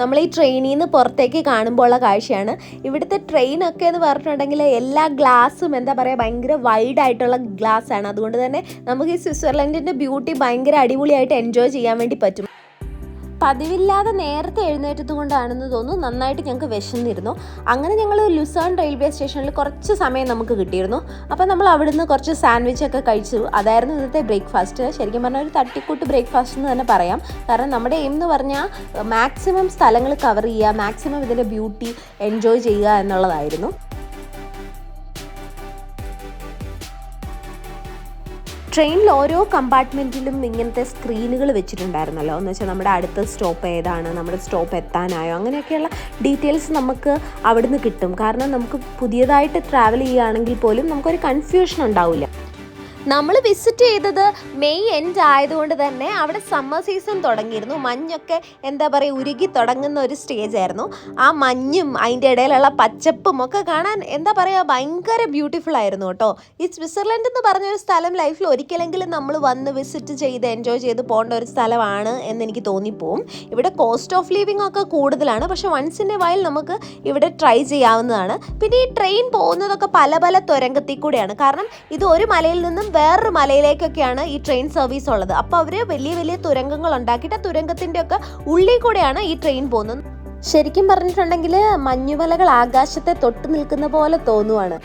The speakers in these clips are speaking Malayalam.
നമ്മൾ ഈ ട്രെയിനിൽ നിന്ന് പുറത്തേക്ക് കാണുമ്പോൾ ഉള്ള കാഴ്ചയാണ്. ഇവിടുത്തെ ട്രെയിനൊക്കെ എന്ന് പറഞ്ഞിട്ടുണ്ടെങ്കിൽ എല്ലാ ഗ്ലാസും എന്താ പറയുക ഭയങ്കര വൈഡ് ആയിട്ടുള്ള ഗ്ലാസ് ആണ്. അതുകൊണ്ട് തന്നെ നമുക്ക് ഈ സ്വിറ്റ്സർലൻഡിൻ്റെ ബ്യൂട്ടി ഭയങ്കര അടിപൊളിയായിട്ട് എൻജോയ് ചെയ്യാൻ വേണ്ടി പറ്റും. പതിവില്ലാതെ നേരത്തെ എഴുന്നേറ്റത് കൊണ്ടാണെന്ന് തോന്നുന്നു നന്നായിട്ട് ഞങ്ങൾക്ക് വിശന്നിരുന്നു. അങ്ങനെ ഞങ്ങൾ ലുസേൺ റെയിൽവേ സ്റ്റേഷനിൽ കുറച്ച് സമയം നമുക്ക് കിട്ടിയിരുന്നു. അപ്പോൾ നമ്മൾ അവിടുന്ന് കുറച്ച് സാൻഡ്വിച്ചൊക്കെ കഴിച്ചു. അതായിരുന്നു ഇന്നത്തെ ബ്രേക്ക്ഫാസ്റ്റ്. ശരിക്കും പറഞ്ഞാൽ ഒരു തട്ടിക്കൂട്ട് ബ്രേക്ക്ഫാസ്റ്റ് എന്ന് തന്നെ പറയാം. കാരണം നമ്മുടെ എയിം എന്ന് പറഞ്ഞാൽ മാക്സിമം സ്ഥലങ്ങൾ കവർ ചെയ്യുക, മാക്സിമം ഇതിൻ്റെ ബ്യൂട്ടി എൻജോയ് ചെയ്യുക എന്നുള്ളതായിരുന്നു. ട്രെയിനിൽ ഓരോ കമ്പാർട്ട്മെൻറ്റിലും ഇങ്ങനത്തെ സ്ക്രീനുകൾ വെച്ചിട്ടുണ്ടായിരുന്നല്ലോ. എന്ന് വെച്ചാൽ നമ്മുടെ അടുത്ത സ്റ്റോപ്പ് ഏതാണ്, നമ്മുടെ സ്റ്റോപ്പ് എത്താനായോ, അങ്ങനെയൊക്കെയുള്ള ഡീറ്റെയിൽസ് നമുക്ക് അവിടുന്ന് കിട്ടും. കാരണം നമുക്ക് പുതിയതായിട്ട് ട്രാവൽ ചെയ്യുകയാണെങ്കിൽ പോലും നമുക്കൊരു കൺഫ്യൂഷൻ ഉണ്ടാവില്ല. നമ്മൾ വിസിറ്റ് ചെയ്തത് മെയ് എൻഡ് ആയതുകൊണ്ട് തന്നെ അവിടെ സമ്മർ സീസൺ തുടങ്ങിയിരുന്നു. മഞ്ഞൊക്കെ എന്താ പറയുക ഉരുകി തുടങ്ങുന്ന ഒരു സ്റ്റേജ് ആയിരുന്നു. ആ മഞ്ഞും അതിൻ്റെ ഇടയിലുള്ള പച്ചപ്പും ഒക്കെ കാണാൻ എന്താ പറയുക ഭയങ്കര ബ്യൂട്ടിഫുൾ ആയിരുന്നു കേട്ടോ. ഈ സ്വിറ്റ്സർലൻഡ് എന്ന് പറഞ്ഞൊരു സ്ഥലം ലൈഫിൽ ഒരിക്കലെങ്കിലും നമ്മൾ വന്ന് വിസിറ്റ് ചെയ്ത് എൻജോയ് ചെയ്ത് പോകേണ്ട ഒരു സ്ഥലമാണ് എന്നെനിക്ക് തോന്നിപ്പോവും. ഇവിടെ കോസ്റ്റ് ഓഫ് ലിവിങ് ഒക്കെ കൂടുതലാണ്, പക്ഷെ വൺസ് ഇൻ എ വൈൽ നമുക്ക് ഇവിടെ ട്രൈ ചെയ്യാവുന്നതാണ്. പിന്നെ ഈ ട്രെയിൻ പോകുന്നതൊക്കെ പല പല തുരങ്കത്തിൽ കൂടെയാണ്. കാരണം ഇത് ഒരു മലയിൽ നിന്നും വേറൊരു മലയിലേക്കൊക്കെയാണ് ഈ ട്രെയിൻ സർവീസ് ഉള്ളത്. അപ്പോൾ അവർ വലിയ വലിയ തുരങ്കങ്ങൾ ഉണ്ടാക്കിയിട്ട് ആ തുരങ്കത്തിൻ്റെ ഒക്കെ ഉള്ളിൽ കൂടെയാണ് ഈ ട്രെയിൻ പോകുന്നത്. ശരിക്കും പറഞ്ഞിട്ടുണ്ടെങ്കിൽ മഞ്ഞുമലകൾ ആകാശത്തെ തൊട്ട് നിൽക്കുന്ന പോലെ തോന്നുവാണ്.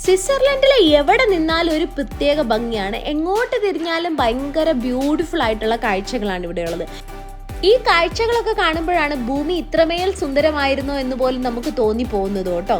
സ്വിറ്റ്സർലൻഡിലെ എവിടെ നിന്നാലും ഒരു പ്രത്യേക ഭംഗിയാണ്. എങ്ങോട്ട് തിരിഞ്ഞാലും ഭയങ്കര ബ്യൂട്ടിഫുൾ ആയിട്ടുള്ള കാഴ്ചകളാണ് ഇവിടെയുള്ളത്. ഈ കാഴ്ചകളൊക്കെ കാണുമ്പോഴാണ് ഭൂമി ഇത്രമേൽ സുന്ദരമായിരുന്നോ എന്ന് പോലും നമുക്ക് തോന്നിപ്പോകുന്നത് കേട്ടോ.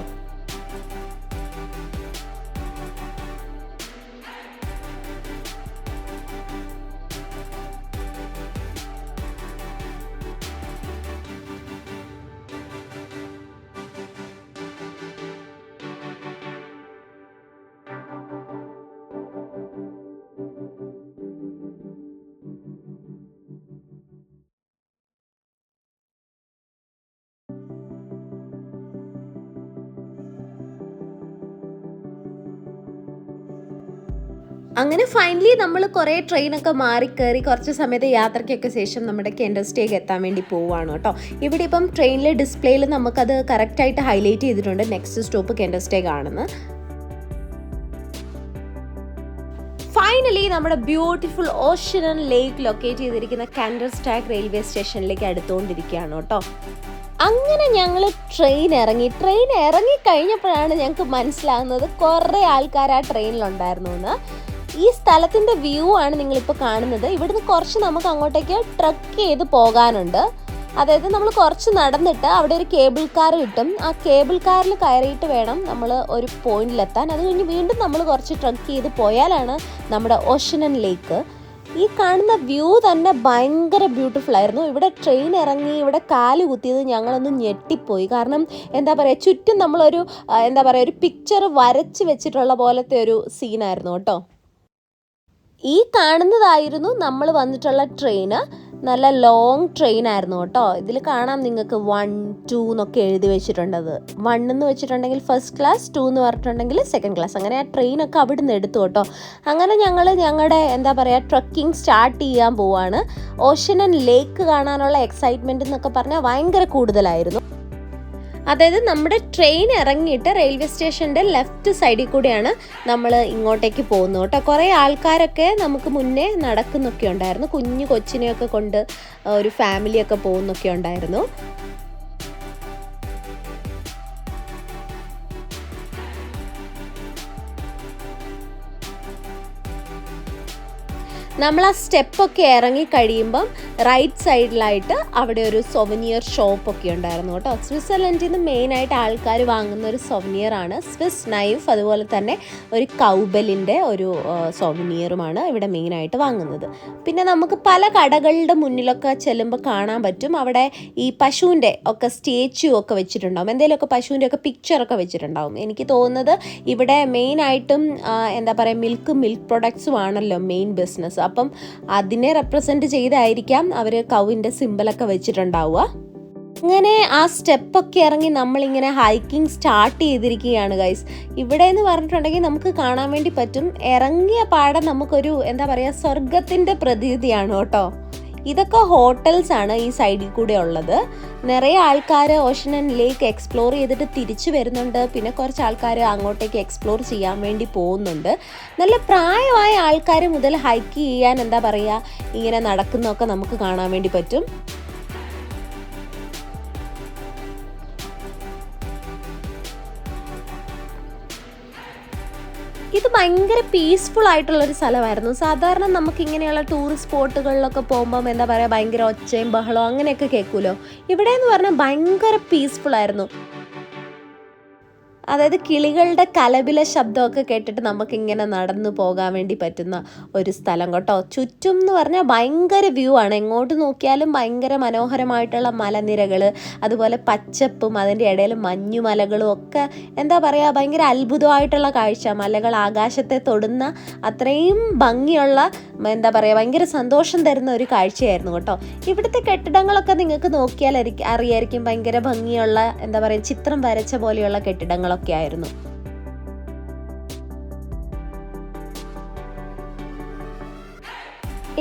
അങ്ങനെ ഫൈനലി നമ്മൾ കുറേ ട്രെയിനൊക്കെ മാറിക്കയറി കുറച്ച് സമയത്ത് യാത്രയ്ക്കൊക്കെ ശേഷം നമ്മുടെ കെൻഡർസ്റ്റേക്ക് എത്താൻ വേണ്ടി പോവുകയാണ് കേട്ടോ. ഇവിടെ ഇപ്പം ട്രെയിനിലെ ഡിസ്പ്ലേയിൽ നമുക്കത് കറക്റ്റായിട്ട് ഹൈലൈറ്റ് ചെയ്തിട്ടുണ്ട് നെക്സ്റ്റ് സ്റ്റോപ്പ് കെൻഡർസ്റ്റേക്ക് ആണെന്ന്. ഫൈനലി നമ്മുടെ ബ്യൂട്ടിഫുൾ ഓഷ്യൻ ലേക്ക് ലൊക്കേറ്റ് ചെയ്തിരിക്കുന്ന കെൻഡർസ്റ്റേക്ക് റെയിൽവേ സ്റ്റേഷനിലേക്ക് അടുത്തുകൊണ്ടിരിക്കുകയാണ് കേട്ടോ. അങ്ങനെ ഞങ്ങൾ ട്രെയിൻ ഇറങ്ങി കഴിഞ്ഞപ്പോഴാണ് ഞങ്ങൾക്ക് മനസ്സിലാകുന്നത് കുറേ ആൾക്കാർ ആ ട്രെയിനിലുണ്ടായിരുന്നു എന്ന്. ഈ സ്ഥലത്തിൻ്റെ വ്യൂ ആണ് നിങ്ങളിപ്പോൾ കാണുന്നത്. ഇവിടുന്ന് കുറച്ച് നമുക്ക് അങ്ങോട്ടേക്ക് ട്രക്ക് ചെയ്ത് പോകാനുണ്ട്. അതായത് നമ്മൾ കുറച്ച് നടന്നിട്ട് അവിടെ ഒരു കേബിൾ കാർ കിട്ടും. ആ കേബിൾ കാറിൽ കയറിയിട്ട് വേണം നമ്മൾ ഒരു പോയിന്റിലെത്താൻ. അത് കഴിഞ്ഞ് വീണ്ടും നമ്മൾ കുറച്ച് ട്രക്ക് ചെയ്ത് പോയാലാണ് നമ്മുടെ ഓഷ്യൻ ലേക്ക്. ഈ കാണുന്ന വ്യൂ തന്നെ ഭയങ്കര ബ്യൂട്ടിഫുൾ ആയിരുന്നു. ഇവിടെ ട്രെയിൻ ഇറങ്ങി ഇവിടെ കാല് കുത്തിയത് ഞങ്ങളൊന്ന് ഞെട്ടിപ്പോയി. കാരണം എന്താ പറയുക ചുറ്റും നമ്മളൊരു എന്താ പറയുക ഒരു പിക്ചർ വരച്ച് വെച്ചിട്ടുള്ള പോലത്തെ ഒരു സീനായിരുന്നു കേട്ടോ. ഈ കാണുന്നതായിരുന്നു നമ്മൾ വന്നിട്ടുള്ള ട്രെയിന്. നല്ല ലോങ് ട്രെയിൻ ആയിരുന്നു കേട്ടോ. ഇതിൽ കാണാം നിങ്ങൾക്ക് 1, 2 എന്നൊക്കെ എഴുതി വെച്ചിട്ടുണ്ടത്. 1 എന്ന് വെച്ചിട്ടുണ്ടെങ്കിൽ ഫസ്റ്റ് ക്ലാസ്, 2 എന്ന് പറഞ്ഞിട്ടുണ്ടെങ്കിൽ സെക്കൻഡ് ക്ലാസ്. അങ്ങനെ ആ ട്രെയിനൊക്കെ അവിടെ നിന്ന് എടുത്തു കേട്ടോ. അങ്ങനെ ഞങ്ങൾ ഞങ്ങളുടെ എന്താ പറയുക ട്രക്കിംഗ് സ്റ്റാർട്ട് ചെയ്യാൻ പോവാണ്. ഓഷ്യൻ ലേക്ക് കാണാനുള്ള എക്സൈറ്റ്മെൻറ്റ് എന്നൊക്കെ പറഞ്ഞാൽ ഭയങ്കര കൂടുതലായിരുന്നു. അതായത് നമ്മുടെ ട്രെയിൻ ഇറങ്ങിയിട്ട് റെയിൽവേ സ്റ്റേഷൻ്റെ ലെഫ്റ്റ് സൈഡിൽ കൂടെയാണ് നമ്മൾ ഇങ്ങോട്ടേക്ക് പോകുന്നത് കേട്ടോ. കുറേ ആൾക്കാരൊക്കെ നമുക്ക് മുന്നേ നടക്കുന്നൊക്കെ ഉണ്ടായിരുന്നു. കുഞ്ഞു കൊച്ചിനെയൊക്കെ കൊണ്ട് ഒരു ഫാമിലിയൊക്കെ പോകുന്നൊക്കെ ഉണ്ടായിരുന്നു. നമ്മൾ ആ സ്റ്റെപ്പൊക്കെ ഇറങ്ങി കഴിയുമ്പം റൈറ്റ് സൈഡിലായിട്ട് അവിടെ ഒരു സൊവനിയർ ഷോപ്പൊക്കെ ഉണ്ടായിരുന്നു കേട്ടോ. സ്വിറ്റ്സർലൻഡിൽ നിന്ന് മെയിനായിട്ട് ആൾക്കാർ വാങ്ങുന്ന ഒരു സൊവനിയറാണ് സ്വിസ് നൈഫ്. അതുപോലെ തന്നെ ഒരു കൗബലിൻ്റെ ഒരു സൊവനിയറുമാണ് ഇവിടെ മെയിനായിട്ട് വാങ്ങുന്നത്. പിന്നെ നമുക്ക് പല കടകളുടെ മുന്നിലൊക്കെ ചെല്ലുമ്പോൾ കാണാൻ പറ്റും അവിടെ ഈ പശുവിൻ്റെ ഒക്കെ സ്റ്റാച്യു ഒക്കെ വെച്ചിട്ടുണ്ടാവും. എന്തെങ്കിലുമൊക്കെ പശുവിൻ്റെ ഒക്കെ പിക്ചറൊക്കെ വെച്ചിട്ടുണ്ടാവും. എനിക്ക് തോന്നുന്നത് ഇവിടെ മെയിനായിട്ടും എന്താ പറയുക മിൽക്ക് പ്രൊഡക്ട്സും ആണല്ലോ മെയിൻ ബിസിനസ്. അപ്പം അതിനെ റെപ്രസെൻറ്റ് ചെയ്തായിരിക്കാം അവർ കൗവിൻ്റെ സിമ്പിളൊക്കെ വെച്ചിട്ടുണ്ടാവുക. അങ്ങനെ ആ സ്റ്റെപ്പൊക്കെ ഇറങ്ങി നമ്മളിങ്ങനെ ഹൈക്കിംഗ് സ്റ്റാർട്ട് ചെയ്തിരിക്കുകയാണ് ഗൈസ്. ഇവിടെ എന്ന് പറഞ്ഞിട്ടുണ്ടെങ്കിൽ നമുക്ക് കാണാൻ വേണ്ടി പറ്റും ഇറങ്ങിയ പാടെ നമുക്കൊരു എന്താ പറയുക സ്വർഗത്തിൻ്റെ പ്രതീതിയാണ് കേട്ടോ. ഇതൊക്കെ ഹോട്ടൽസ് ആണ് ഈ സൈഡിൽ കൂടെ ഉള്ളത്. നിറയെ ആൾക്കാർ ഓഷൻ ആൻഡ് ലേക്ക് എക്സ്പ്ലോർ ചെയ്തിട്ട് തിരിച്ചു വരുന്നുണ്ട്. പിന്നെ കുറച്ച് ആൾക്കാർ അങ്ങോട്ടേക്ക് എക്സ്പ്ലോർ ചെയ്യാൻ വേണ്ടി പോകുന്നുണ്ട്. നല്ല പ്രായമായ ആൾക്കാർ മുതൽ ഹൈക്ക് ചെയ്യാൻ എന്താ പറയുക ഇങ്ങനെ നടക്കുന്നതൊക്കെ നമുക്ക് കാണാൻ വേണ്ടി പറ്റും. ഇത് ഭയങ്കര പീസ്ഫുൾ ആയിട്ടുള്ളൊരു സ്ഥലമായിരുന്നു. സാധാരണ നമുക്ക് ഇങ്ങനെയുള്ള ടൂറിസ്റ്റ് സ്പോട്ടുകളിലൊക്കെ പോകുമ്പം എന്താ പറയുക ഭയങ്കര ഒച്ചയും ബഹളവും അങ്ങനെയൊക്കെ കേൾക്കുമല്ലോ. ഇവിടെ എന്ന് പറഞ്ഞാൽ ഭയങ്കര പീസ്ഫുൾ ആയിരുന്നു. അതായത് കിളികളുടെ കലപില ശബ്ദമൊക്കെ കേട്ടിട്ട് നമുക്കിങ്ങനെ നടന്നു പോകാൻ വേണ്ടി പറ്റുന്ന ഒരു സ്ഥലം കേട്ടോ. ചുറ്റും എന്ന് പറഞ്ഞാൽ ഭയങ്കര വ്യൂ ആണ്. എങ്ങോട്ട് നോക്കിയാലും ഭയങ്കര മനോഹരമായിട്ടുള്ള മലനിരകൾ, അതുപോലെ പച്ചപ്പും അതിൻ്റെ ഇടയിൽ മഞ്ഞുമലകളും ഒക്കെ എന്താ പറയുക ഭയങ്കര അത്ഭുതമായിട്ടുള്ള കാഴ്ച. മലകൾ ആകാശത്തെ തൊടുന്ന അത്രയും ഭംഗിയുള്ള എന്താ പറയുക ഭയങ്കര സന്തോഷം തരുന്ന ഒരു കാഴ്ചയായിരുന്നു കേട്ടോ. ഇവിടുത്തെ കെട്ടിടങ്ങളൊക്കെ നിങ്ങൾക്ക് നോക്കിയാൽ അറിയായിരിക്കും ഭയങ്കര ഭംഗിയുള്ള എന്താ പറയുക ചിത്രം വരച്ച പോലെയുള്ള കെട്ടിടങ്ങളൊക്കെ ആയിരുന്നു.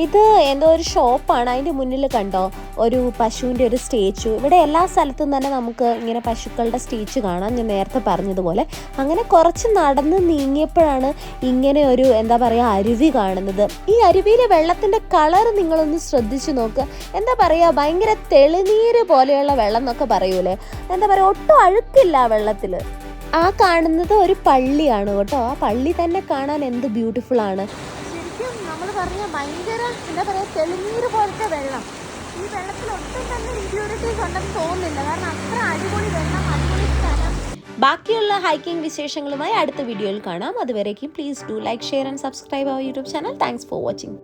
ഇത് എന്തോ ഒരു ഷോപ്പാണ്. അതിൻ്റെ മുന്നിൽ കണ്ടോ ഒരു പശുവിൻ്റെ ഒരു സ്റ്റാച്ചു. ഇവിടെ എല്ലാ സ്ഥലത്തും തന്നെ നമുക്ക് ഇങ്ങനെ പശുക്കളുടെ സ്റ്റാച്ചു കാണാം, ഞാൻ നേരത്തെ പറഞ്ഞതുപോലെ. അങ്ങനെ കുറച്ച് നടന്ന് നീങ്ങിയപ്പോഴാണ് ഇങ്ങനെ ഒരു എന്താ പറയുക അരുവി കാണുന്നത്. ഈ അരുവിയിലെ വെള്ളത്തിൻ്റെ കളർ നിങ്ങളൊന്ന് ശ്രദ്ധിച്ചു നോക്കുക. എന്താ പറയുക ഭയങ്കര തെളിനീര് പോലെയുള്ള വെള്ളം എന്നൊക്കെ പറയൂലേ, എന്താ പറയുക ഒട്ടും അഴുക്കില്ല ആ വെള്ളത്തിൽ. ആ കാണുന്നത് ഒരു പള്ളിയാണ് കേട്ടോ. ആ പള്ളി തന്നെ കാണാൻ എന്ത് ബ്യൂട്ടിഫുൾ ആണ്. ശരിക്കും നമ്മൾ പറഞ്ഞ ഭയങ്കര എന്താ പറയുക തെളിനീര് പോലത്തെ വെള്ളം. ഈ വെള്ളത്തിൽ ഒട്ടും തന്നെ ഇമ്പ്യൂരിറ്റീസ് ഉണ്ടെന്ന് തോന്നുന്നില്ല, കാരണം അത്ര അടിപൊളി വെള്ളം, അടിപൊളി സ്ഥലം. ബാക്കിയുള്ള ഹൈക്കിംഗ് വിശേഷങ്ങളുമായി അടുത്ത വീഡിയോയിൽ കാണാം. അതുവരേക്കും please do like, share and subscribe our YouTube channel. Thanks for watching.